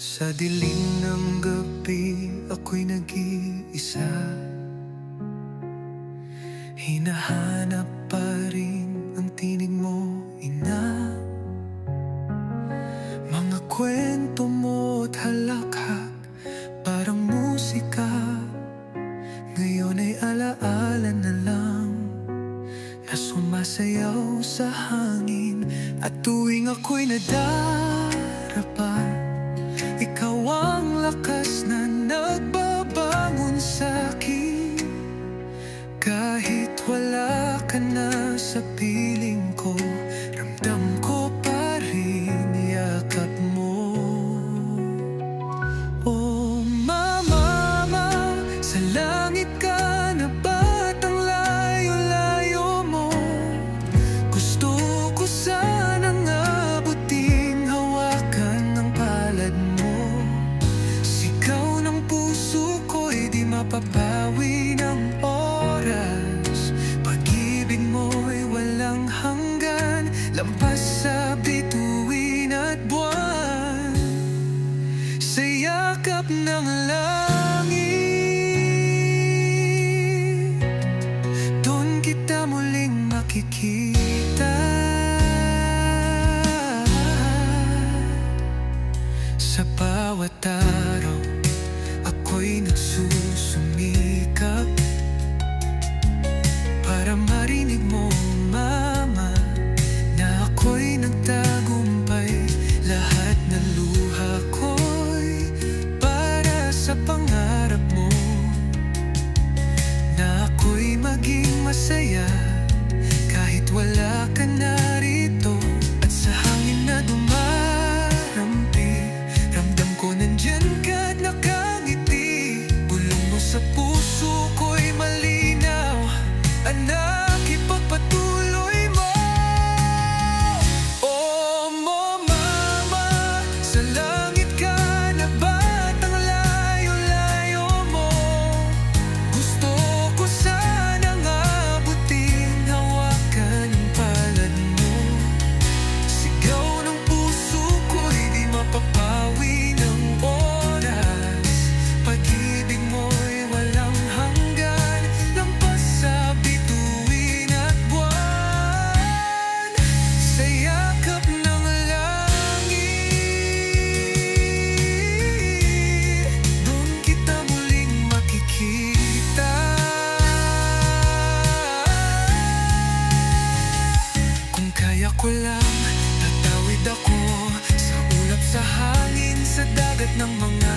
Sa dilim ng gabi, ako'y nag-iisa. Hinahanap pa rin ang tinig mo, ina. Mga kwento mo't halakhak, parang musika. Ngayon ay alaala na lang na sumasayaw sa hangin. At tuwing ako'y nadarapa, ikaw ang lakas na nagbabangon sa'kin. Kahit wala ka na sa piling ko, ramdam ko pa rin yakap mo. Oh mama, sa langit ka na ba't ang layo-layo mo? Gusto ko sanang abuting hawakan ng palad mo. Sigaw ng puso ko'y di mapapawi ng oras. Pag-ibig mo'y walang hanggan, lampas sa bituin at buwan. Sa yakap ng langit, doon kita muling makikita. Sa bawat araw, ako'y nagsusumikap para marinig mo, mama, na ako'y nagtagumpay. Lahat ng luha ko'y para sa pangarap mo, na ako'y maging masaya kahit wala ka narito. At sa hangin na dumarampi, ramdam ko nandyan ka at nakangiti. Bulong mo sa puso ko'y malinaw, anak, ipagpatuloy mo. Oh mama, sa langit ka na ba't ang layo-layo mo? Gusto ko sanang abutin hawakan ang palad mo. Sigaw ng puso ko'y di mapapawi ng oras. Pag-ibig mo'y walang hanggan, lampas sa bituin at buwan. Sa yakap ng langit, doon kita muling makikita. Kung kaya ko lang, tatawid ako sa ulap sa hangin, sa dagat ng mga